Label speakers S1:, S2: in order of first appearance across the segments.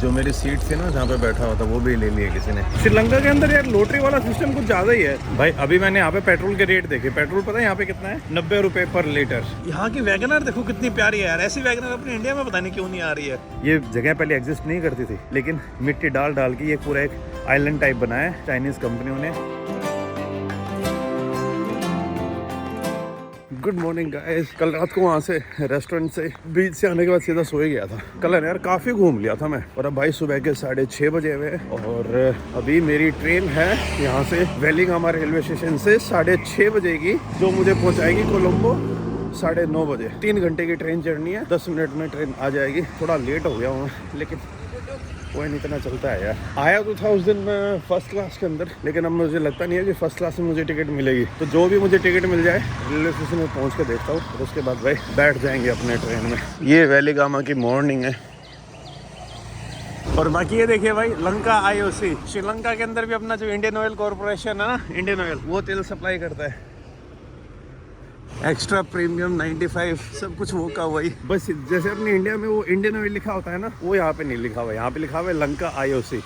S1: जो मेरी सीट थी ना जहाँ पे बैठा हुआ था वो भी ले लिया किसी ने। श्रीलंका के अंदर यार लॉटरी वाला सिस्टम कुछ ज्यादा ही है भाई। अभी मैंने यहाँ पे पेट्रोल के रेट देखे, पेट्रोल पता है यहाँ पे कितना है, 90 रुपए पर लीटर। यहाँ की वैगनर देखो कितनी प्यारी है यार, ऐसी वैगनर अपने इंडिया में पता नहीं क्यों नहीं आ रही है। ये जगह पहले एग्जिस्ट नहीं करती थी, लेकिन मिट्टी डाल डाल के ये पूरा एक आइलैंड टाइप बनाया है चाइनीज कंपनियों ने। Good morning guys. कल रात को वहाँ से रेस्टोरेंट से बीच से आने के बाद सीधा सोए गया था। कल यार काफ़ी घूम लिया था मैं। और अब भाई सुबह के 6:30 बजे हुए और अभी मेरी ट्रेन है यहाँ से वेलिंगामा रेलवे स्टेशन से 6:30 बजे की, जो मुझे पहुँचाएगी कोलंबो 9:30 बजे। 3 घंटे की ट्रेन जर्नी है, 10 मिनट में ट्रेन आ जाएगी। थोड़ा लेट हो गया हूँ लेकिन कोई नहीं, इतना चलता है यार। आया तो था उस दिन मैं फर्स्ट क्लास के अंदर, लेकिन अब मुझे लगता नहीं है कि फर्स्ट क्लास में मुझे टिकट मिलेगी। तो जो भी मुझे टिकट मिल जाए रेलवे स्टेशन में पहुंच के देखता हूँ और उसके बाद भाई बैठ जाएंगे अपने ट्रेन में। ये वेलिगामा की मॉर्निंग है। और बाकी ये देखिए भाई लंका IOC, श्रीलंका के अंदर भी अपना जो इंडियन ऑयल कॉर्पोरेशन है ना, इंडियन ऑयल, वो तेल सप्लाई करता है। एक्स्ट्रा प्रीमियम 95 सब कुछ वो का वही। बस जैसे अपने इंडिया में वो इंडियन ऑयल लिखा होता है ना, वो यहाँ पे नहीं लिखा हुआ है। यहाँ पे लिखा हुआ है लंका IOC।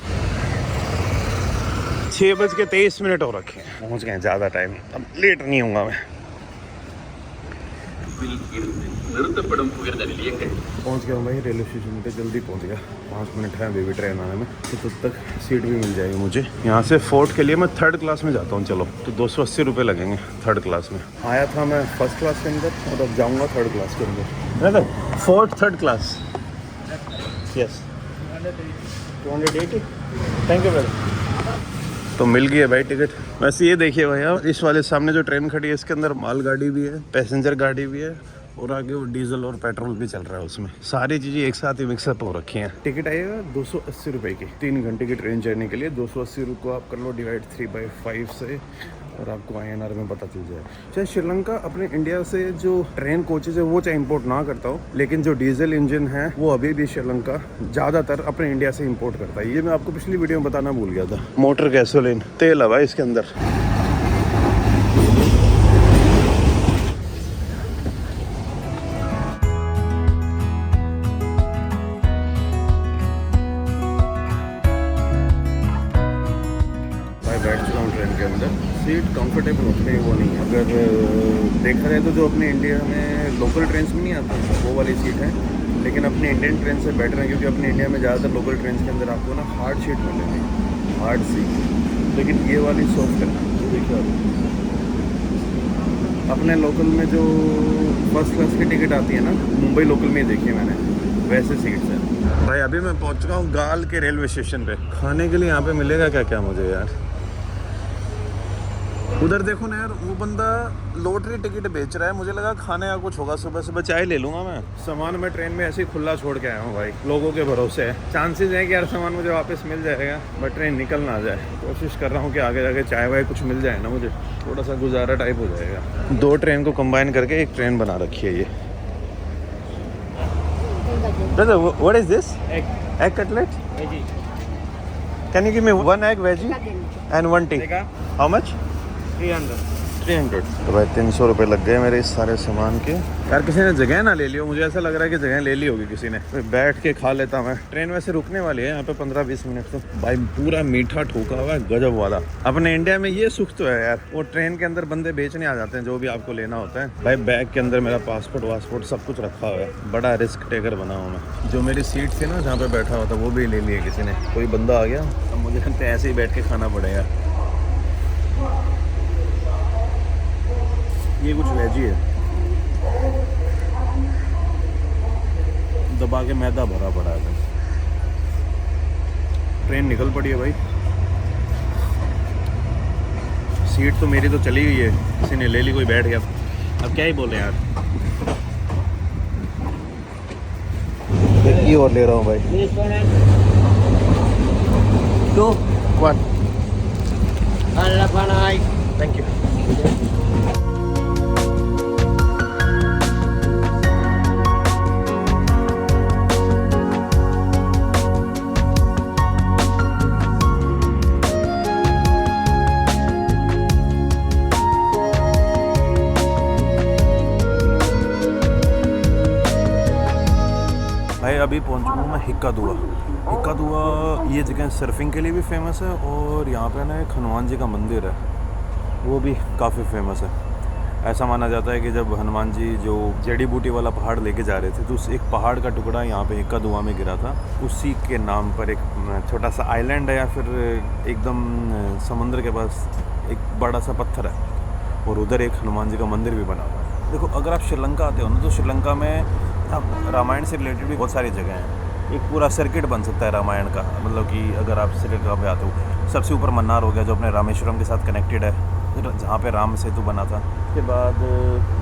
S1: 6:23 हो रखे हैं, पहुँच गए। ज़्यादा टाइम अब लेट नहीं होऊंगा मैं। पहुँच गया हूँ भाई रेलवे स्टेशन पे, जल्दी पहुँच गया। 5 मिनट है अभी भी ट्रेन आने में, तो तब तक सीट भी मिल जाएगी मुझे। यहाँ से फोर्ट के लिए मैं 3rd क्लास में जाता हूँ। चलो तो 280 रुपये लगेंगे 3rd क्लास में। आया था मैं फर्स्ट क्लास के अंदर और अब जाऊँगा 3rd क्लास के अंदर। Fort 3rd class. Yes 280। Thank you very. तो मिल गई है भाई टिकट। वैसे ये देखिए भैया, इस वाले सामने जो ट्रेन खड़ी है इसके अंदर माल गाड़ी भी है, पैसेंजर गाड़ी भी है और आगे वो डीजल और पेट्रोल भी चल रहा है। उसमें सारी चीज़ें एक साथ ही मिक्सअप हो रखी हैं। टिकट आएगा 280 रुपये की। 3 घंटे की ट्रेन चढ़ने के लिए 280 रुपये को आप कर लो डिवाइड 3/5 से और आपको INR में पता चल जाए। चाहे श्रीलंका अपने इंडिया से जो ट्रेन कोचेज है वो चाहे इंपोर्ट ना करता हो, लेकिन जो डीजल इंजन है वो अभी भी श्रीलंका ज़्यादातर अपने इंडिया से इंपोर्ट करता है। ये मैं आपको पिछली वीडियो में बताना भूल गया था। मोटर गैसोलीन तेल है भाई इसके अंदर। बैठ चुका हूँ ट्रेन के अंदर। सीट कंफर्टेबल उतनी वो नहीं है। अगर देखा जाए तो जो अपने इंडिया में लोकल ट्रेन में नहीं आता वो वाली सीट है, लेकिन अपने इंडियन ट्रेन से बेटर है, क्योंकि अपने इंडिया में ज़्यादातर लोकल ट्रेन के अंदर आपको ना हार्ड सीट मिलेगी, हार्ड सीट। लेकिन ये वाली सॉफ्ट है। देखिए अपने लोकल में जो फर्स्ट क्लास की टिकट आती है ना, मुंबई लोकल में देखी मैंने, वैसे सीट्स है भाई। अभी मैं पहुँच चुका हूँ गाल के रेलवे स्टेशन पे। खाने के लिए यहाँ पे मिलेगा क्या क्या मुझे यार? उधर देखो ना यार, वो बंदा लॉटरी टिकट बेच रहा है। मुझे लगा खाने का कुछ होगा, सुबह सुबह चाय ले लूँगा मैं। सामान मैं ट्रेन में ऐसे ही खुला छोड़ के आया हूँ भाई, लोगों के भरोसे है। चांसेस है कि यार सामान मुझे वापस मिल जाएगा, बट ट्रेन निकल ना जाए। कोशिश कर रहा हूँ कि आगे जाके चाय वाय कुछ मिल जाए ना, मुझे थोड़ा सा गुजारा टाइप हो जाएगा। 2 ट्रेन को कंबाइन करके एक ट्रेन बना रखी है ये। What is this? Egg cutlet. Can you give me 1 egg veggie and 1 T? How much? 300। तो भाई 300 रुपये लग गए मेरे इस सारे सामान के। यार किसी ने जगह ना ले लियो, मुझे ऐसा लग रहा है कि जगह ले ली होगी किसी ने। तो बैठ के खा लेता मैं। ट्रेन वैसे रुकने वाली है यहाँ पे 15-20 मिनट। तो भाई पूरा मीठा ठोका हुआ है, गजब वाला। अपने इंडिया में ये सुख तो है यार, वो ट्रेन के अंदर बंदे बेचने आ जाते हैं जो भी आपको लेना होता है। भाई बैग के अंदर मेरा पासपोर्ट सब कुछ रखा हुआ है। बड़ा रिस्क टेकर बना हूँ मैं। जो मेरी सीट थी ना जहाँ पे बैठा हुआ था वो भी ले लिया किसी ने। कोई बंदा आ गया, अब मुझे लगता है ऐसे ही बैठ के खाना पड़ेगा। ये कुछ वेजी है, दबा के मैदा भरा पड़ा है। ट्रेन निकल पड़ी है भाई। सीट तो मेरी तो चली हुई है, किसी ने ले ली, कोई बैठ गया। अब क्या ही बोले यार। एक ही और ले रहा हूँ भाई। 2 1 थैंक यू। भाई अभी पहुंच चुका हूँ मैं हिक्कादुआ कदुआ ये जगह सर्फिंग के लिए भी फेमस है, और यहाँ पे ना एक हनुमान जी का मंदिर है, वो भी काफ़ी फेमस है। ऐसा माना जाता है कि जब हनुमान जी जो जड़ी बूटी वाला पहाड़ लेके जा रहे थे, तो उस एक पहाड़ का टुकड़ा यहाँ पे कदुआ में गिरा था। उसी के नाम पर एक छोटा सा आइलैंड है, या फिर एकदम समुद्र के पास एक बड़ा सा पत्थर है, और उधर एक हनुमान जी का मंदिर भी बना हुआ है। देखो, अगर आप श्रीलंका आते हो ना, तो श्रीलंका में अब रामायण से रिलेटेड भी बहुत सारी जगह हैं। एक पूरा सर्किट बन सकता है रामायण का, मतलब कि अगर आप श्रीलंका पे आते हो, सबसे ऊपर मन्नार हो गया जो अपने रामेश्वरम के साथ कनेक्टेड है, जहाँ पे राम सेतु बना था। उसके बाद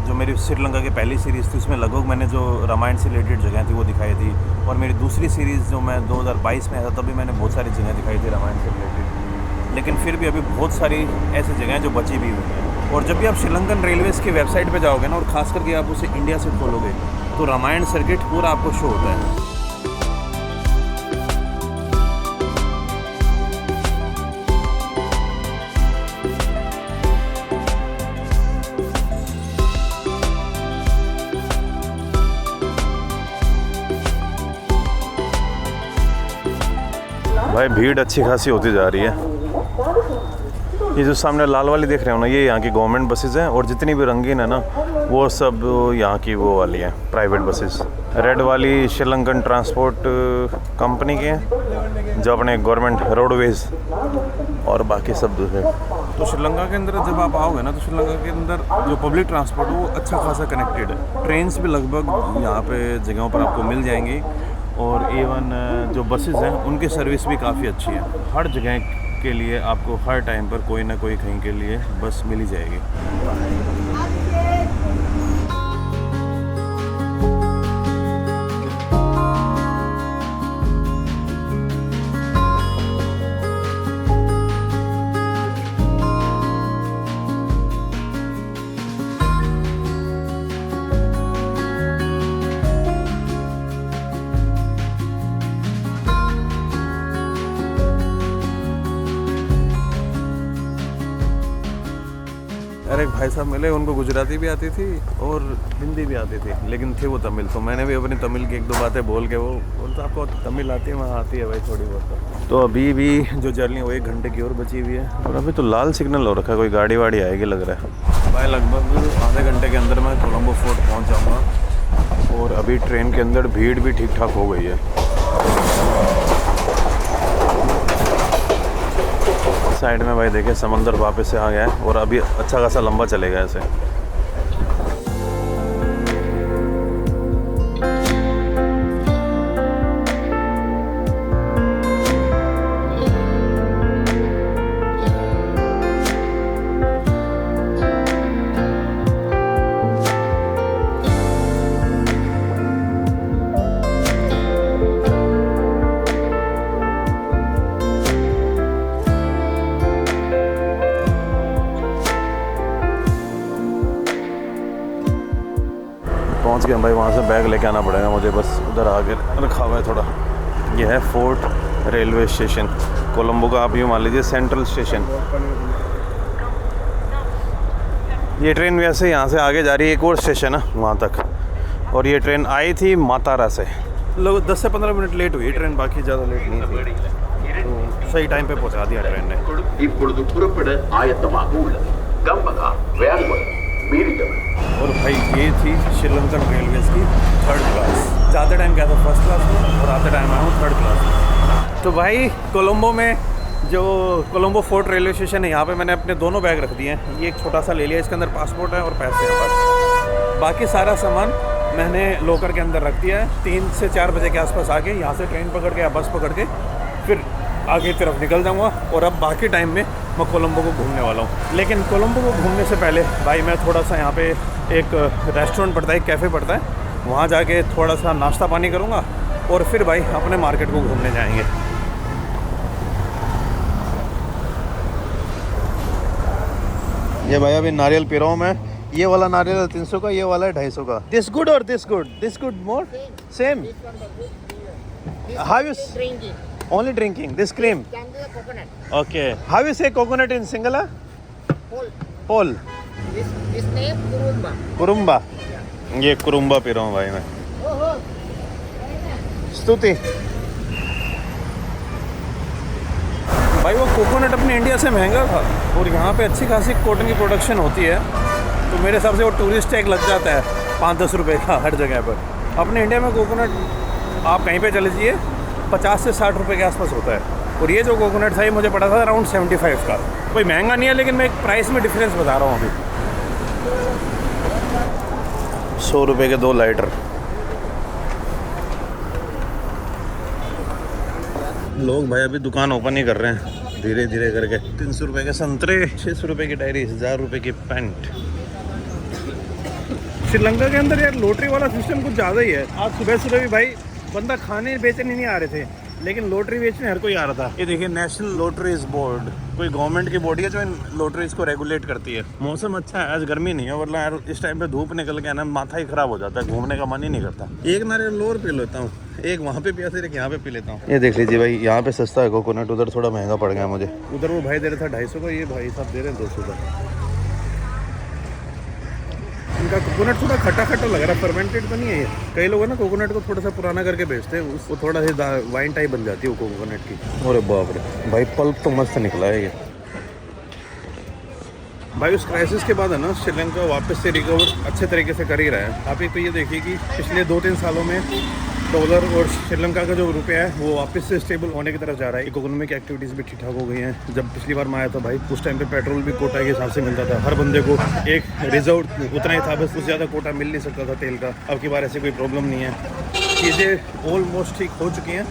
S1: जो मेरी श्रीलंका की पहली सीरीज़ थी, उसमें लगभग मैंने जो रामायण से रिलेटेड जगह थी वो दिखाई थी, और मेरी दूसरी सीरीज़ जो मैं 2022 में आया था, तभी मैंने बहुत सारी जगह दिखाई थी रामायण से रिलेटेड। लेकिन फिर भी अभी बहुत सारी ऐसी जगह हैं जो बची भी हुई हैं। और जब भी आप श्रीलंकन रेलवेज़ की वेबसाइट पर जाओगे ना, और ख़ास करके आप उसे इंडिया से खोलोगे, तो रामायण सर्किट पूरा आपको शो होता है। भाई भीड़ अच्छी खासी होती जा रही है। ये जो सामने लाल वाली देख रहे हो ना, ये यहाँ की गवर्नमेंट बसेस हैं, और जितनी भी रंगीन है ना, वो सब यहाँ की वो वाली हैं, प्राइवेट बसेस। रेड वाली श्रीलंकन ट्रांसपोर्ट कंपनी की हैं, जो अपने गवर्नमेंट रोडवेज, और बाकी सब दूसरे। तो श्रीलंका के अंदर जब आप आओगे ना, तो श्रीलंका के अंदर जो पब्लिक ट्रांसपोर्ट है वो अच्छा खासा कनेक्टेड है। ट्रेन्स भी लगभग यहाँ पे जगहों पर आपको मिल जाएंगी, और इवन जो बसेस हैं उनकी सर्विस भी काफ़ी अच्छी है। हर जगह के लिए आपको हर टाइम पर कोई ना कोई कहीं के लिए बस मिल ही जाएगी। अरे एक भाई साहब मिले, उनको गुजराती भी आती थी और हिंदी भी आती थी, लेकिन थे वो तमिल। तो मैंने भी अपनी तमिल की एक दो बातें बोल के, वो बोलता आपको तमिल आती है? वहाँ आती है भाई थोड़ी बहुत। तो अभी भी जो जर्नी वो 1 घंटे की और बची हुई है, और अभी तो लाल सिग्नल हो रखा है, कोई गाड़ी वाड़ी आएगी लग रहा है। भाई लगभग आधे घंटे के अंदर मैं कोलंबो फोर्ट पहुँच जाऊँगा, और अभी ट्रेन के अंदर भीड़ भी ठीक ठाक हो गई है। साइड में भाई देखे समंदर वापस से आ गया है, और अभी अच्छा खासा लंबा चलेगा ऐसे। पहुंच गए भाई, वहाँ से बैग लेके आना पड़ेगा मुझे, बस उधर आगे रखा हुआ है थोड़ा। यह है फोर्ट रेलवे स्टेशन कोलंबो का, आप यूँ मान लीजिए सेंट्रल स्टेशन। ये ट्रेन वैसे यहाँ से आगे जा रही है, एक और स्टेशन है वहाँ तक, और ये ट्रेन आई थी मातारा से। लोग 10 से 15 मिनट लेट हुई ट्रेन, बाकी ज़्यादा लेट नहीं थी, तो सही टाइम पे पहुँचा दिया ट्रेन ने। और भाई ये थी श्रीलंकन रेलवेज़ की 3rd क्लास। जाते टाइम गया था 1st क्लास में, और आते टाइम आया हूँ 3rd क्लास में। तो भाई कोलंबो में जो कोलंबो फोर्ट रेलवे स्टेशन है, यहाँ पे मैंने अपने दोनों बैग रख दिए हैं। ये एक छोटा सा ले लिया, इसके अंदर पासपोर्ट है और पैसे हैं बस। बाकी सारा सामान मैंने लॉकर के अंदर रख दिया है। 3 से 4 बजे के आसपास आके यहाँ से ट्रेन पकड़ के या बस पकड़ के फिर आगे की तरफ निकल जाऊँगा, और अब बाकी टाइम में मैं कोलंबो को घूमने वाला हूँ। लेकिन कोलंबो को घूमने से पहले भाई मैं थोड़ा सा यहाँ पे एक रेस्टोरेंट पड़ता है, एक कैफ़े पड़ता है, वहाँ जाके थोड़ा सा नाश्ता पानी करूँगा, और फिर भाई अपने मार्केट को घूमने जाएंगे। ये भाई अभी नारियल पी रहा हूँ मैं। ये वाला नारियल है 300 का, ये वाला है 250 का। दिस गुड और this good? This good more same. How you only drinking this cream?
S2: Coconut.
S1: Okay, how you say coconut in Sinhala? Pole.
S2: This name Kurumba.
S1: Kurumba. ये कुरुम्बा पी रहा हूँ भाई मैं। स्तुति। भाई वो कोकोनट अपने इंडिया से महंगा था और यहाँ पे अच्छी खासी कॉटन की प्रोडक्शन होती है, तो मेरे हिसाब से वो टूरिस्ट टैग लग जाता है 5-10 रुपये का हर जगह पर। अपने इंडिया में कोकोनट आप कहीं पे चले जाइए 50 से 60 रुपये के आसपास होता है, और ये जो कोकोनट था ये मुझे पड़ा था अराउंड 75 का। कोई महंगा नहीं है, लेकिन मैं एक प्राइस में डिफरेंस बता रहा हूँ अभी। 100 रुपये के 2 लाइटर। लोग भाई अभी दुकान ओपन ही कर रहे हैं धीरे धीरे करके। 300 रुपये के संतरे, 600 रुपये की डायरी, 1000 रुपये की पैंट। श्रीलंका के अंदर यार लॉटरी वाला सिस्टम कुछ ज़्यादा ही है। आज सुबह सुबह भी भाई बंदा खाने बेचने नहीं आ रहे थे, लेकिन लॉटरी बेचने हर कोई आ रहा था। ये देखिए नेशनल लॉटरीज बोर्ड, कोई गवर्नमेंट की बॉडी है जो इन लॉटरीज को रेगुलेट करती है। मौसम अच्छा है, आज गर्मी नहीं है, वरना यार इस टाइम पे धूप निकल के ना माथा ही खराब हो जाता है, घूमने का मन ही नहीं करता। एक नारियल और पी लेता हूँ, एक वहाँ पे पिया, फिर एक यहाँ पे पी लेता हूँ। ये देख लीजिए भाई, यहाँ पे सस्ता है कोकोनट, उधर थोड़ा महंगा पड़ गया मुझे। उधर वो भाई दे रहा था 250 का, ये भाई साहब दे रहे हैं 200 का। इनका कोकोनट थोड़ा खट्टा खट्टा लग रहा है, फर्मेंटेड तो नहीं है ये। कई लोग है ना कोकोनट को थोड़ा सा पुराना करके बेचते हैं, उसको थोड़ा सा वाइन टाइप बन जाती है वो कोकोनट की। अरे बाप रे भाई, पल्प तो मस्त निकला है ये। भाई उस क्राइसिस के बाद है ना श्रीलंका वापस से रिकवर अच्छे तरीके से कर ही रहा है। आप एक तो ये देखिए कि पिछले 2-3 सालों में डॉलर और श्रीलंका का जो रुपया है वो वापस से स्टेबल होने की तरफ जा रहा है। इकोनॉमिक एक्टिविटीज़ भी ठीक ठाक हो गई हैं। जब पिछली बार मैं आया था भाई, उस टाइम पे पेट्रोल भी कोटा के हिसाब से मिलता था, हर बंदे को एक रिजर्व उतना ही था, बस उससे ज़्यादा कोटा मिल नहीं सकता था तेल का। अब की बार ऐसी कोई प्रॉब्लम नहीं है, चीज़ें ऑलमोस्ट ठीक हो चुकी हैं,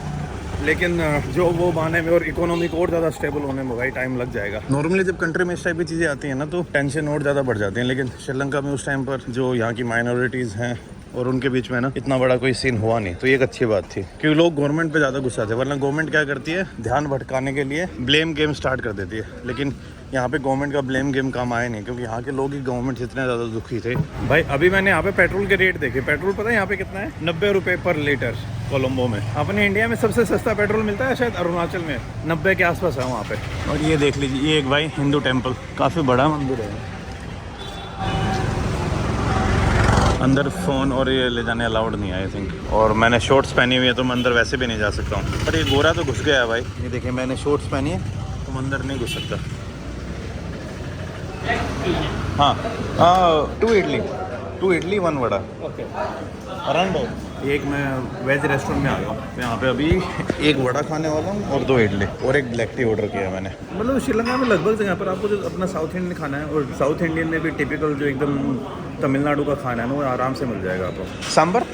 S1: लेकिन जो वो बहाने में और इकोनॉमिक और ज़्यादा स्टेबल होने में भाई टाइम लग जाएगा। नॉर्मली जब कंट्री में इस टाइप की चीज़ें आती हैं ना तो टेंशन और ज़्यादा बढ़ जाती हैं, लेकिन श्रीलंका में उस टाइम पर जो यहाँ की माइनॉरिटीज़ हैं और उनके बीच में ना इतना बड़ा कोई सीन हुआ नहीं, तो ये एक अच्छी बात थी, क्योंकि लोग गवर्नमेंट पे ज़्यादा गुस्सा थे। वरना गवर्नमेंट क्या करती है, ध्यान भटकाने के लिए ब्लेम गेम स्टार्ट कर देती है, लेकिन यहाँ पे गवर्नमेंट का ब्लेम गेम काम आया नहीं, क्योंकि यहाँ के लोग ही गवर्नमेंट से इतने ज़्यादा दुखी थे। भाई अभी मैंने यहाँ पे पेट्रोल के रेट देखे, पेट्रोल पता है यहाँ पे कितना है, 90 रुपये पर लीटर कोलंबो में। अपने इंडिया में सबसे सस्ता पेट्रोल मिलता है शायद अरुणाचल में, 90 के आसपास है वहाँ पे। और ये देख लीजिए, ये एक भाई हिंदू टेम्पल, काफ़ी बड़ा मंदिर है। अंदर फ़ोन और ये ले जाने अलाउड नहीं है आई थिंक, और मैंने शॉर्ट्स पहनी हुई है तो मैं अंदर वैसे भी नहीं जा सकता हूँ। पर ये गोरा तो घुस गया है भाई, ये देखिए मैंने शॉर्ट्स पहनी है तो मैं अंदर नहीं घुस सकता। हाँ 2 इडली 1 वड़ा अराउंड। एक मैं वेज रेस्टोरेंट में आ गया हूँ, तो यहाँ पे अभी 1 वड़ा खाने वाला हूँ और 2 इडली और एक ब्लैक टी ऑर्डर किया मैंने। मतलब श्रीलंका में लगभग जगह पर आपको जो अपना साउथ इंडियन खाना है, और साउथ इंडियन में भी टिपिकल जो एकदम तमिलनाडु का खाना है ना, वो आराम से मिल जाएगा आपको। सांबर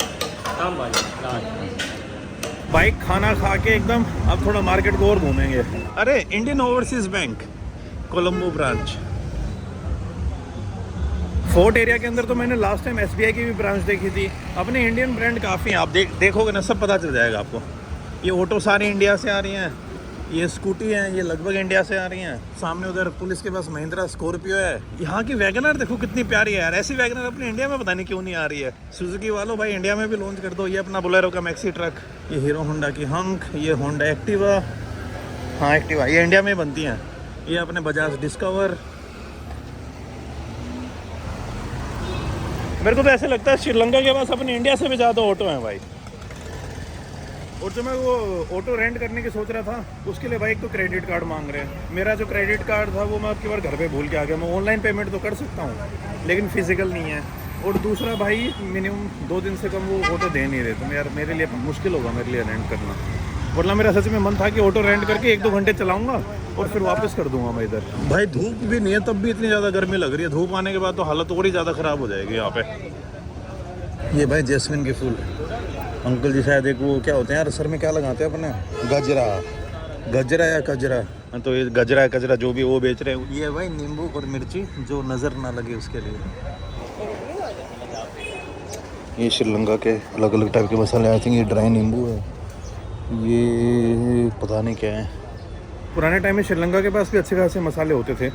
S1: बाइक खाना खा के एकदम अब थोड़ा मार्केट को और घूमेंगे। अरे Indian overseas bank Colombo branch, fort area के अंदर तो मैंने लास्ट टाइम SBI की भी ब्रांच देखी थी। अपने इंडियन ब्रांड काफ़ी हैं, आप देखोगे ना सब पता चल जाएगा आपको। ये ऑटो सारी इंडिया से आ रही हैं, ये स्कूटी हैं ये लगभग इंडिया से आ रही हैं। सामने उधर पुलिस के पास महिंद्रा स्कॉर्पियो है। यहाँ की वैगनर देखो कितनी प्यारी है यार, ऐसी वैगनर अपने इंडिया में पता नहीं क्यों नहीं आ रही है। सुजुकी वालों भाई इंडिया में भी लॉन्च कर दो। ये अपना बोलेरो का मैक्सी ट्रक, ये हीरो होंडा की हंक, ये होंडा एक्टिवा, हाँ एक्टिवा ये इंडिया में बनती हैं। ये अपने बजाज डिस्कवर। मेरे को तो ऐसे लगता है श्रीलंका के पास अपने इंडिया से भी ज़्यादा ऑटो हैं भाई। और जो मैं वो ऑटो रेंट करने की सोच रहा था, उसके लिए भाई एक तो क्रेडिट कार्ड मांग रहे हैं। मेरा जो क्रेडिट कार्ड था वो मैं आपकी बार घर पे भूल के आ गया। मैं ऑनलाइन पेमेंट तो कर सकता हूँ, लेकिन फिजिकल नहीं है। और दूसरा भाई मिनिमम 2 दिन से कम वो ऑटो दे नहीं रहे, तो यार मेरे लिए मुश्किल होगा मेरे लिए रेंट करना। वरना मेरा सच में मन था कि ऑटो रेंट करके 1-2 घंटे चलाऊंगा और फिर वापस कर दूंगा मैं इधर। भाई धूप भी नहीं है तब भी इतनी ज़्यादा गर्मी लग रही है। धूप आने के बाद तो हालत और ही ज़्यादा ख़राब हो जाएगी यहाँ पे। ये भाई जैस्मिन के फूल, अंकल जी शायद एक वो क्या होते हैं यार सर में क्या लगाते हैं अपने, गजरा या कजरा, तो ये गजरा कजरा जो भी वो बेच रहे हैं। ये भाई नींबू और मिर्ची जो नज़र ना लगे उसके लिए। ये श्रीलंका के अलग अलग टाइप के मसाले, आई थिंक ये ड्राई नींबू है, ये पता नहीं क्या है। पुराने टाइम में श्रीलंका के पास भी अच्छे खासे मसाले होते थे,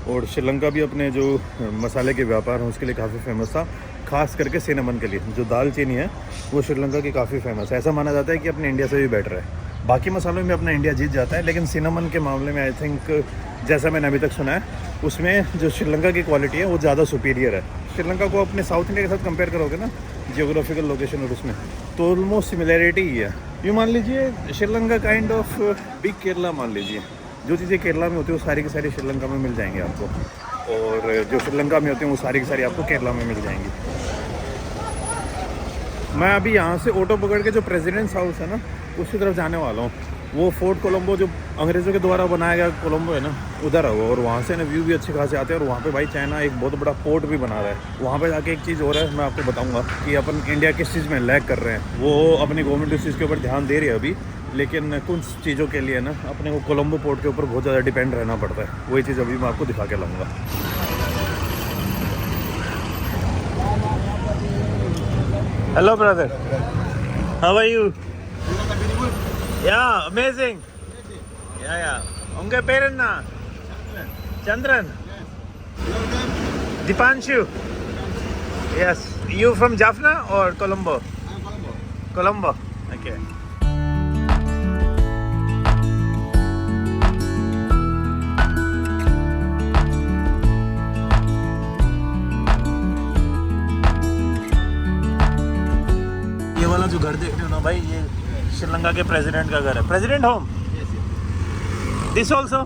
S1: और श्रीलंका भी अपने जो मसाले के व्यापार हैं उसके लिए काफ़ी फेमस था, खास करके सिनेमन के लिए। जो दालचीनी है वो श्रीलंका की काफ़ी फेमस है। ऐसा माना जाता है कि अपने इंडिया से भी बेटर है। बाकी मसालों में अपना इंडिया जीत जाता है, लेकिन सिनेमन के मामले में आई थिंक जैसा मैंने अभी तक सुना है उसमें जो श्रीलंका की क्वालिटी है वो ज़्यादा सुपीरियर है। श्रीलंका को अपने साउथ इंडिया के साथ कंपेयर करोगे ना जियोग्राफिकल लोकेशन और उसमें, तो ऑलमोस्ट सिमिलैरिटी ही है। यूँ मान लीजिए Sri Lanka kind of big Kerala मान लीजिए। जो चीज़ें केरला में होती है वो सारी की सारी श्रीलंका में मिल जाएंगी आपको, और जो श्रीलंका में होती हैं वो सारी की सारी आपको केरला में मिल जाएंगी। मैं अभी यहाँ से ऑटो पकड़ के जो प्रेसिडेंट्स हाउस है ना उसकी तरफ जाने वाला हूँ। वो फोर्ट कोलंबो जो अंग्रेज़ों के द्वारा बनाया गया कोलंबो है ना, उधर है वो, और वहाँ से ना व्यू भी अच्छे खासे आते हैं। और वहाँ पे भाई चाइना एक बहुत बड़ा पोर्ट भी बना रहा है। वहाँ पे जाके एक चीज़ और है, मैं आपको बताऊँगा कि अपन इंडिया किस चीज़ में लैग कर रहे हैं। वो अपनी गवर्नमेंट इस चीज़ के ऊपर ध्यान दे रही है अभी, लेकिन कुछ चीज़ों के लिए ना अपने को कोलंबो पोर्ट के ऊपर बहुत ज़्यादा डिपेंड रहना पड़ता है। वही चीज़ अभी मैं आपको दिखा के लाऊँगा। Hello brother, how are you? Yeah, amazing. Yeah. उनके पेरेंट्स ना? Chandran. Dipanshu. Yes. You from Jaffna or Colombo?
S3: I'm Colombo.
S1: Colombo. Okay. ये वाला जो घर देख रहे हो ना भाई, ये श्रीलंका के प्रेसिडेंट का घर है। President home this also.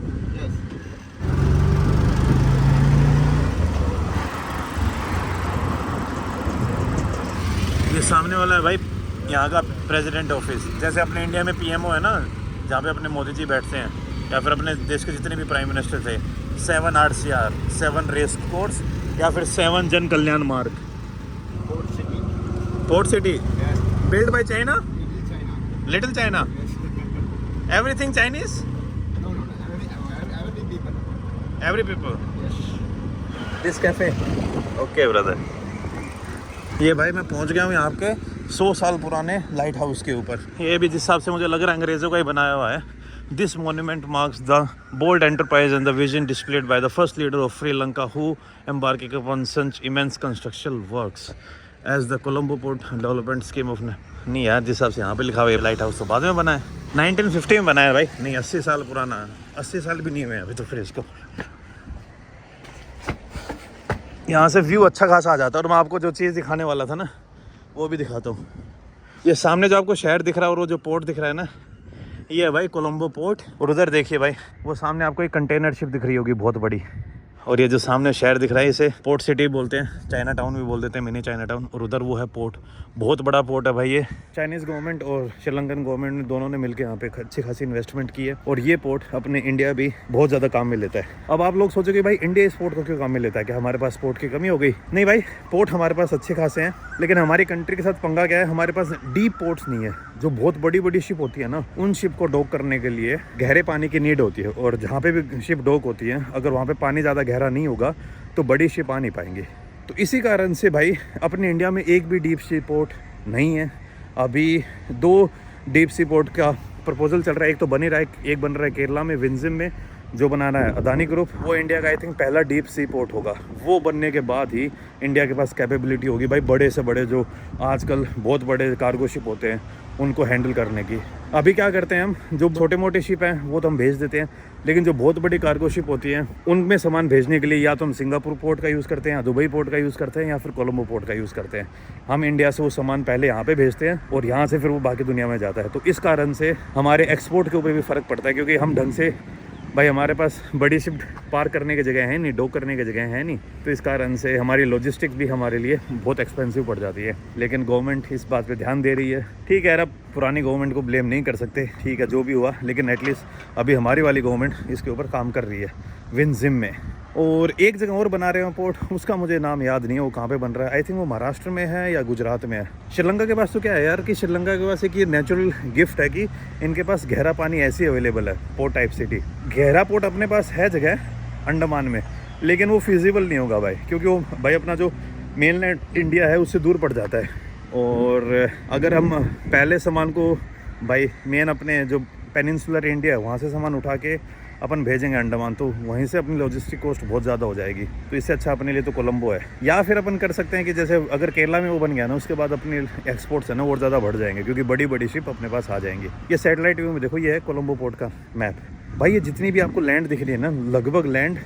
S1: ये सामने वाला है भाई यहाँ का प्रेसिडेंट ऑफिस। जैसे अपने इंडिया में पीएमओ है ना, जहाँ पे अपने मोदी जी बैठते हैं, या फिर अपने देश के जितने भी प्राइम मिनिस्टर थे, 7 RCR, 7 रेस कोर्स, या फिर 7 जन कल्याण मार्ग। Port city built by China? Little China? Everything Chinese?
S3: No. Every people.
S1: Every people? This cafe? Okay brother. ये भाई मैं पहुंच गया हूँ यहाँ के 100 साल पुराने लाइट हाउस के ऊपर। ये भी जिस हिसाब से मुझे लग रहा है अंग्रेज़ों का ही बनाया हुआ है। This monument marks the bold enterprise and the vision displayed by the first leader of Sri Lanka who embarked upon such immense construction works as the Colombo Port Development Scheme of... नहीं यार, जिस हिसाब से यहाँ पे लिखा हुआ है लाइट हाउस तो बाद में बना है, 1950 में बनाया है भाई। नहीं 80 साल पुराना है, 80 साल भी नहीं हुए अभी तो। फिर इसको यहाँ से व्यू अच्छा खासा आ जाता है। और मैं आपको जो चीज़ दिखाने वाला था ना वो भी दिखाता हूँ। ये सामने जो आपको शहर दिख रहा है और वो जो पोर्ट दिख रहा है ना, ये है भाई कोलंबो पोर्ट। और उधर देखिए भाई, वो सामने आपको एक कंटेनर शिप दिख रही होगी बहुत बड़ी। और ये जो सामने शहर दिख रहा है इसे पोर्ट सिटी बोलते हैं, चाइना टाउन भी बोल देते हैं, मिनी चाइना टाउन। और उधर वो है पोर्ट, बहुत बड़ा पोर्ट है भाई ये। चाइनीज़ गवर्नमेंट और श्रीलंकन गवर्नमेंट ने दोनों ने मिलकर यहाँ पे अच्छी खासी इन्वेस्टमेंट की है। और ये पोर्ट अपने इंडिया भी बहुत ज़्यादा काम में लेता है। अब आप लोग सोचोगे भाई इंडिया इस पोर्ट को क्यों काम में लेता है, कि हमारे पास पोर्ट की कमी हो गई? नहीं भाई, पोर्ट हमारे पास अच्छे खासे हैं, लेकिन हमारी कंट्री के साथ पंगा क्या है, हमारे पास डीप पोर्ट्स नहीं है। जो बहुत बड़ी बड़ी शिप होती है ना, उन शिप को डॉक करने के लिए गहरे पानी की नीड होती है। और जहाँ पे भी शिप डॉक होती है, अगर वहाँ पे पानी ज़्यादा गहरा नहीं होगा तो बड़ी शिप आ नहीं पाएंगी। तो इसी कारण से भाई अपने इंडिया में एक भी डीप सी पोर्ट नहीं है। अभी 2 डीप सी पोर्ट का प्रपोजल चल रहा है। एक तो बन ही रहा है, एक बन रहा है केरला में विंजिम में, जो बना रहा है अदानी ग्रुप। वो इंडिया का आई थिंक पहला डीप सी पोर्ट होगा। वो बनने के बाद ही इंडिया के पास कैपेबिलिटी होगी भाई बड़े से बड़े, जो आजकल बहुत बड़े कार्गो शिप होते हैं, उनको हैंडल करने की। अभी क्या करते हैं हम, जो छोटे मोटे शिप हैं वो तो हम भेज देते हैं, लेकिन जो बहुत बड़ी कार्गो शिप होती हैं उनमें सामान भेजने के लिए या तो हम सिंगापुर पोर्ट का यूज़ करते हैं, या दुबई पोर्ट का यूज़ करते हैं, या फिर कोलंबो पोर्ट का यूज़ करते हैं। हम इंडिया से वो सामान पहले यहाँ पे भेजते हैं और यहाँ से फिर वो बाकी दुनिया में जाता है। तो इस कारण से हमारे एक्सपोर्ट के ऊपर भी फ़र्क पड़ता है, क्योंकि हम ढंग से भाई हमारे पास बड़ी शिप पार करने की जगह है नहीं, डॉक करने की जगह है नहीं। तो इस कारण से हमारी लॉजिस्टिक्स भी हमारे लिए बहुत एक्सपेंसिव पड़ जाती है। लेकिन गवर्नमेंट इस बात पे ध्यान दे रही है। ठीक है यार, अब पुरानी गवर्नमेंट को ब्लेम नहीं कर सकते, ठीक है जो भी हुआ, लेकिन एटलीस्ट अभी हमारी वाली गवर्नमेंट इसके ऊपर काम कर रही है विंजिम में। और एक जगह और बना रहे हैं पोर्ट, उसका मुझे नाम याद नहीं है वो कहाँ पे बन रहा है। आई थिंक वो महाराष्ट्र में है या गुजरात में है। श्रीलंका के पास तो क्या है यार, कि श्रीलंका के पास एक ये नेचुरल गिफ्ट है कि इनके पास गहरा पानी ऐसी अवेलेबल है, पोर्ट टाइप सिटी। गहरा पोर्ट अपने पास है जगह अंडमान में, लेकिन वो फिजिबल नहीं होगा भाई, क्योंकि वो भाई अपना जो मेनलैंड इंडिया है उससे दूर पड़ जाता है। और अगर हम पहले सामान को भाई मेन अपने जो पेनिनसुलर इंडिया है वहाँ से सामान उठा के अपन भेजेंगे अंडमान, तो वहीं से अपनी लॉजिस्टिक कॉस्ट बहुत ज़्यादा हो जाएगी। तो इससे अच्छा अपने लिए तो कोलंबो है। या फिर अपन कर सकते हैं कि जैसे अगर केरला में वो बन गया ना, उसके बाद अपनी एक्सपोर्ट्स है ना और ज़्यादा बढ़ जाएंगे, क्योंकि बड़ी बड़ी शिप अपने पास आ जाएंगी। ये सैटेलाइट व्यू में देखो, ये है कोलंबो पोर्ट का मैप। भाई ये जितनी भी आपको लैंड दिख रही है ना, लगभग लैंड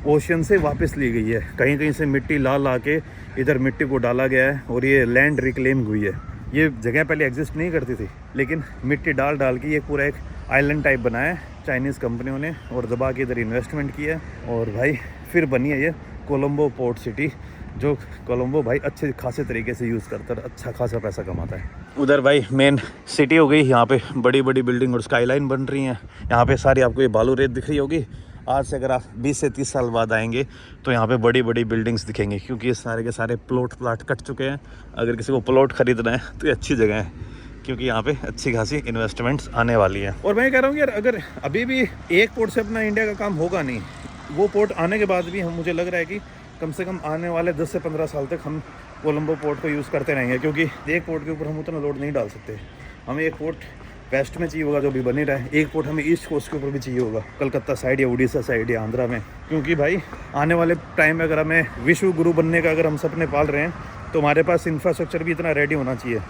S1: ओशन से वापस ली गई है। कहीं कहीं से मिट्टी ला के इधर मिट्टी को डाला गया है और ये लैंड रिक्लेम हुई है। ये जगह पहले एग्जिस्ट नहीं करती थी, लेकिन मिट्टी डाल के ये पूरा एक आइलैंड टाइप बना है चाइनीज़ कंपनियों ने और दबा के इधर इन्वेस्टमेंट किया है और भाई फिर बनी है ये कोलंबो पोर्ट सिटी, जो कोलंबो भाई अच्छे खासे तरीके से यूज़ करता है, अच्छा खासा पैसा कमाता है। उधर भाई मेन सिटी हो गई, यहाँ पे बड़ी बड़ी बिल्डिंग और स्काईलाइन बन रही हैं। यहाँ पे सारी आपको ये बालू रेत दिख रही होगी। आज से अगर आप 20 से 30 साल बाद आएंगे तो यहाँ पे बड़ी बड़ी बिल्डिंग्स दिखेंगी, क्योंकि ये सारे के सारे प्लाट कट चुके हैं। अगर किसी को प्लॉट खरीदना है तो ये अच्छी जगह है, क्योंकि यहाँ पे अच्छी खासी इन्वेस्टमेंट्स आने वाली हैं। और मैं कह रहा हूँ यार, अगर अभी भी एक पोर्ट से अपना इंडिया का काम होगा नहीं, वो पोर्ट आने के बाद भी मुझे लग रहा है कि कम से कम आने वाले 10 से 15 साल तक हम कोलंबो पोर्ट को यूज़ करते रहेंगे, क्योंकि एक पोर्ट के ऊपर हम उतना लोड नहीं डाल सकते। हमें एक पोर्ट वेस्ट में चाहिए होगा जो भी बनी रहा है, एक पोर्ट हमें ईस्ट कोस्ट के ऊपर भी चाहिए होगा, कलकत्ता साइड या उड़ीसा साइड या आंध्रा में। क्योंकि भाई आने वाले टाइम में अगर हमें विश्व गुरु बनने का अगर हम सपने पाल रहे हैं तो हमारे पास इंफ्रास्ट्रक्चर भी इतना रेडी होना चाहिए।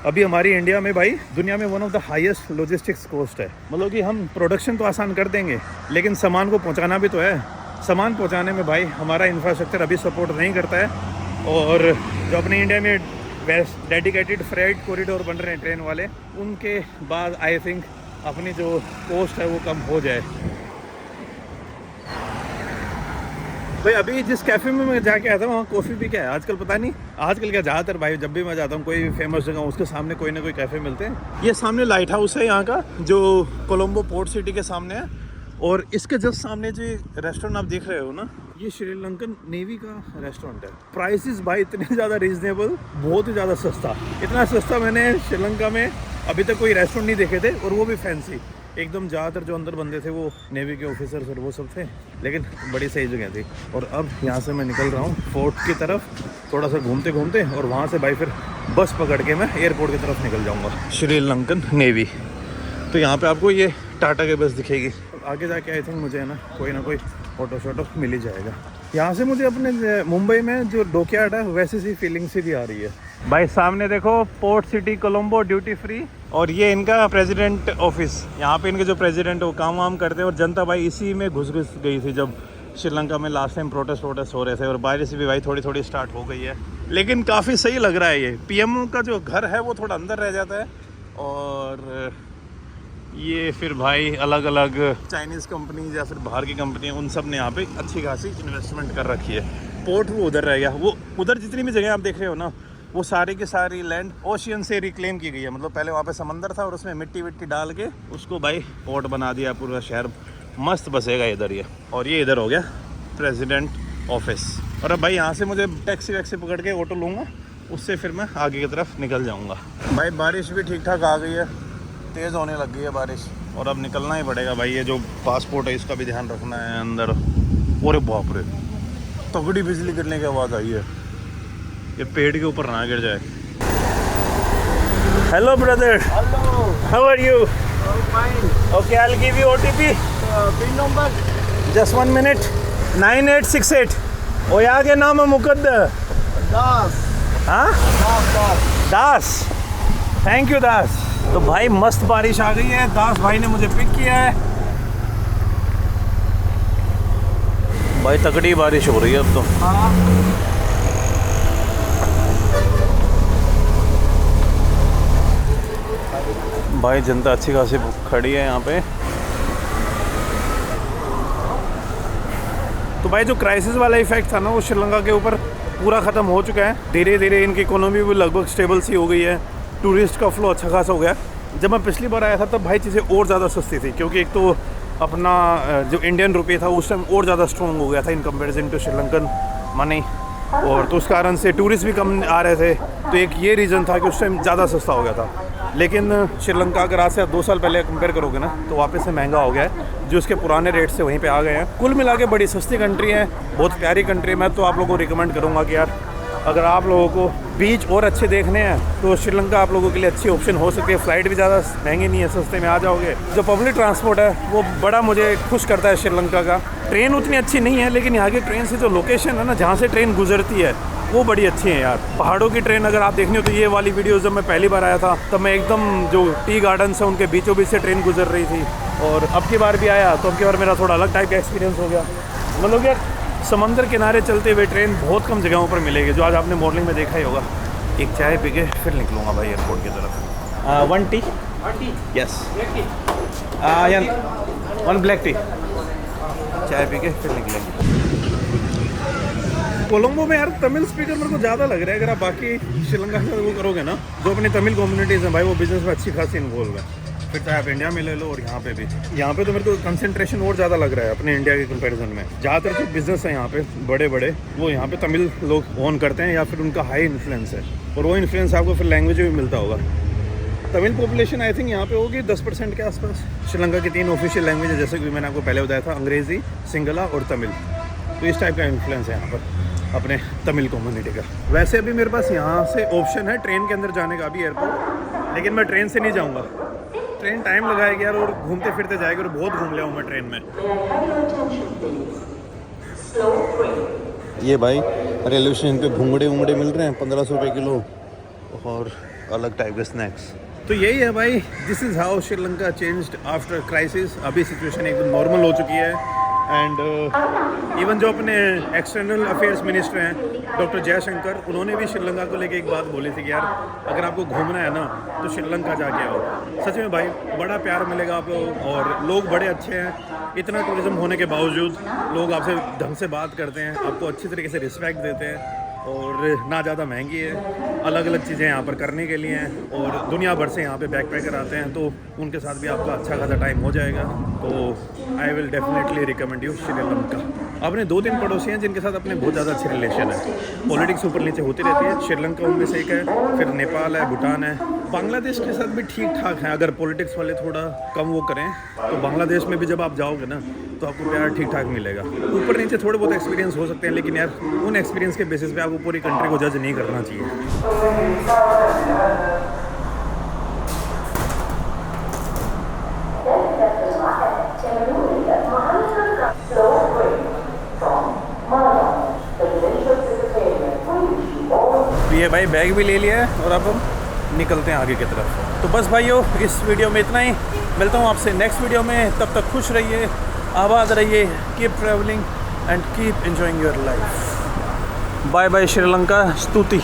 S1: अभी हमारी इंडिया में भाई दुनिया में one of the highest logistics cost है, मतलब कि हम प्रोडक्शन तो आसान कर देंगे लेकिन सामान को पहुंचाना भी तो है। सामान पहुंचाने में भाई हमारा इंफ्रास्ट्रक्चर अभी सपोर्ट नहीं करता है। और जो अपने इंडिया में वेस्ट डेडिकेटेड फ्रेट कॉरिडोर बन रहे हैं ट्रेन वाले, उनके बाद आई थिंक अपनी जो कॉस्ट है वो कम हो जाए। भाई अभी जिस कैफ़े में मैं जाके आया था वहाँ कॉफ़ी भी क्या है आजकल पता नहीं, आजकल क्या ज़्यादातर भाई जब भी मैं जाता हूँ कोई फेमस जगह उसके सामने कोई ना कोई कैफ़े मिलते हैं। ये सामने लाइट हाउस है यहाँ का, जो कोलंबो पोर्ट सिटी के सामने है, और इसके जस्ट सामने जो रेस्टोरेंट आप देख रहे हो ना, ये श्रीलंकन नेवी का रेस्टोरेंट है। प्राइसेस भाई इतने ज़्यादा रीजनेबल, बहुत ही ज़्यादा सस्ता। इतना सस्ता मैंने श्रीलंका में अभी तक कोई रेस्टोरेंट नहीं देखे थे, और वो भी फैंसी एकदम। ज़्यादातर जो अंदर बंदे थे वो नेवी के ऑफिसर्स और वो सब थे, लेकिन बड़ी सही जगह थी। और अब यहाँ से मैं निकल रहा हूँ फोर्ट की तरफ, थोड़ा सा घूमते घूमते, और वहाँ से भाई फिर बस पकड़ के मैं एयरपोर्ट की तरफ निकल जाऊँगा। श्रीलंकन नेवी, तो यहाँ पे आपको ये टाटा की बस दिखेगी। आगे जाके आई थिंक मुझे है ना कोई ऑटो शोटो मिल ही जाएगा। यहाँ से मुझे अपने मुंबई में जो डॉकयार्ड है वैसी सी फीलिंग सी भी आ रही है। भाई सामने देखो port city Colombo duty free, और ये इनका प्रेसिडेंट ऑफिस। यहाँ पे इनके जो प्रेसिडेंट वो काम वाम करते हैं, और जनता भाई इसी में घुस गई थी जब श्रीलंका में लास्ट टाइम प्रोटेस्ट हो रहे थे, और बारिश भी भाई थोड़ी स्टार्ट हो गई है। लेकिन काफ़ी सही लग रहा है। ये पीएमओ का जो घर है वो थोड़ा अंदर रह जाता है, और ये फिर भाई अलग अलग चाइनीज़ कंपनीज या फिर बाहर की कंपनी उन सब ने यहाँ पे अच्छी खासी इन्वेस्टमेंट कर रखी है। पोर्ट वो उधर रह गया, वो उधर जितनी भी जगह आप देख रहे हो ना, वो सारी की सारी लैंड ओशियन से रिक्लेम की गई है। मतलब पहले वहाँ पे समंदर था और उसमें मिट्टी विट्टी डाल के उसको भाई पोर्ट बना दिया। पूरा शहर मस्त बसेगा इधर ये। और ये इधर हो गया प्रेसिडेंट ऑफिस। और अब भाई यहाँ से मुझे टैक्सी वैक्सी पकड़ के ऑटो लूँगा, उससे फिर मैं आगे की तरफ निकल जाऊँगा। भाई बारिश भी ठीक ठाक आ गई है, तेज़ होने लग गई है बारिश, और अब निकलना ही पड़ेगा भाई। ये जो पासपोर्ट है इसका भी ध्यान रखना है अंदर। अरे बाप रे, तगड़ी बिजली गिरने की आवाज़ आई है, ये पेड़ के ऊपर ना गिर जाए। Hello brother,
S3: Hello.
S1: How are you?
S3: Oh, fine.
S1: Okay, I will give you OTP,
S3: PIN number?
S1: Just 1 minute। 9868। ओ यहाँ के नाम है मुकद्दर।
S3: Das.
S1: हाँ, दास, थैंक यू दास। तो भाई मस्त बारिश आ गई है, दास भाई ने मुझे पिक किया है। भाई तगड़ी बारिश हो रही है अब तो। भाई जनता अच्छी खासी खड़ी है यहाँ पे। तो भाई जो क्राइसिस वाला इफेक्ट था ना वो श्रीलंका के ऊपर पूरा ख़त्म हो चुका है। धीरे धीरे इनकी इकोनॉमी भी लगभग स्टेबल सी हो गई है, टूरिस्ट का फ्लो अच्छा खासा हो गया। जब मैं पिछली बार आया था तब भाई चीज़ें और ज़्यादा सस्ती थी, क्योंकि एक तो अपना जो इंडियन रुपये था उस टाइम और ज़्यादा स्ट्रॉन्ग हो गया था in comparison to Sri Lankan money, और तो उस कारण से टूरिस्ट भी कम आ रहे थे। तो एक ये रीज़न था कि उस टाइम ज़्यादा सस्ता हो गया था। लेकिन श्रीलंका अगर आज से 2 साल पहले कंपेयर करोगे ना तो वापस से महंगा हो गया है, जो उसके पुराने रेट से वहीं पे आ गए हैं। कुल मिला के बड़ी सस्ती कंट्री है, बहुत प्यारी कंट्री। मैं तो आप लोगों को रिकमेंड करूँगा कि यार अगर आप लोगों को बीच और अच्छे देखने हैं तो श्रीलंका आप लोगों के लिए अच्छी ऑप्शन हो सकती है। फ़्लाइट भी ज़्यादा महंगी नहीं है, सस्ते में आ जाओगे। जो पब्लिक ट्रांसपोर्ट है वो बड़ा मुझे खुश करता है श्रीलंका का। ट्रेन उतनी अच्छी नहीं है, लेकिन यहाँ की ट्रेन से जो लोकेशन है ना जहाँ से ट्रेन गुजरती है वो बड़ी अच्छी है यार। पहाड़ों की ट्रेन अगर आप देखनी हो तो ये वाली वीडियो जब मैं पहली बार आया था तब मैं एकदम जो टी गार्डन्स है उनके बीचों बीच से ट्रेन गुजर रही थी, और अब की बार भी आया तो अब की बार मेरा थोड़ा अलग टाइप का एक्सपीरियंस हो गया। मतलब यार समंदर किनारे चलते हुए ट्रेन बहुत कम जगहों पर मिलेगी, जो आज आपने मॉर्निंग में देखा ही होगा। एक चाय पी के फिर निकलूँगा भाई एयरपोर्ट की तरफ। 1 T? Yes. One black T, चाय पी के फिर निकलेंगे। कोलंबो में यार तमिल स्पीकर मेरे को ज़्यादा लग रहा है। अगर आप बाकी श्रीलंका से वो करोगे ना, जो अपनी तमिल कम्युनिटीज़ हैं भाई, वो बिजनेस में अच्छी खासी इन्वॉल्व है। फिर चाहे आप इंडिया में ले लो और यहाँ पे भी। यहाँ पे तो मेरे को कंसंट्रेशन और ज़्यादा लग रहा है अपने इंडिया के कंपैरिजन में। ज़्यादातर जो बिजनेस है यहाँ पे बड़े बड़े, वो यहाँ पे तमिल लोग ओन करते हैं या फिर उनका हाई इन्फ्लुएंस है, और वो इन्फ्लुएंस आपको फिर लैंग्वेज में भी मिलता होगा। तमिल पॉपुलेशन आई थिंक यहाँ पे होगी 10% के आसपास। श्रीलंका की 3 ऑफिशियल लैंग्वेज है, जैसे कि मैंने आपको पहले बताया था, अंग्रेज़ी, सिंगला और तमिल। तो इस टाइप का इन्फ्लुएंस है यहाँ पर अपने तमिल कम्युनिटी का। वैसे अभी मेरे पास यहाँ से ऑप्शन है ट्रेन के अंदर जाने का भी एयरपोर्ट, लेकिन मैं ट्रेन से नहीं जाऊँगा। ट्रेन टाइम लगाएगी यार, और घूमते फिरते जाएगी, और बहुत घूम लिया हूँ मैं ट्रेन में। ये भाई रेलवे स्टेशन पे भूंगड़े वूंगड़े मिल रहे हैं 1500 रुपये किलो, और अलग टाइप के स्नैक्स। तो यही है भाई, this is how Sri Lanka changed after crisis. अभी सिचुएशन एकदम नॉर्मल हो चुकी है। एंड इवन जो अपने एक्सटर्नल अफेयर्स मिनिस्टर हैं डॉक्टर जयशंकर, उन्होंने भी श्रीलंका को लेके एक बात बोली थी कि यार अगर आपको घूमना है ना तो श्रीलंका जाके आओ। सच में भाई बड़ा प्यार मिलेगा आप लोग, और लोग बड़े अच्छे हैं। इतना टूरिज्म होने के बावजूद लोग आपसे ढंग से बात करते हैं, आपको अच्छी तरीके से रिस्पेक्ट देते हैं, और ना ज़्यादा महंगी है। अलग अलग चीज़ें यहाँ पर करने के लिए हैं, और दुनिया भर से यहाँ पे बैकपैकर आते हैं, तो उनके साथ भी आपका अच्छा खासा टाइम हो जाएगा। तो I will definitely recommend you Sri Lanka. अपने 2-3 पड़ोसी हैं जिनके साथ अपने बहुत ज़्यादा अच्छे रिलेशन है। पॉलिटिक्स ऊपर नीचे होती रहती है, श्रीलंका उनमें से एक है, फिर नेपाल है, भूटान है। बांग्लादेश के साथ भी ठीक ठाक है, अगर पॉलिटिक्स वाले थोड़ा कम वो करें तो बांग्लादेश में भी जब आप जाओगे ना तो आपको प्यार ठीक ठाक मिलेगा। ऊपर नीचे थोड़े बहुत एक्सपीरियंस हो सकते हैं, लेकिन यार उन एक्सपीरियंस के बेसिस पे आपको पूरी कंट्री को जज नहीं करना चाहिए। तो ये भाई बैग भी ले लिया है, और अब हम निकलते हैं आगे की तरफ। तो बस भाइयों, इस वीडियो में इतना ही। मिलता हूँ आपसे नेक्स्ट वीडियो में। तब तक खुश रहिए, आबाद रहिए, keep travelling and keep enjoying your life. Bye bye Sri Lanka, स्तुति।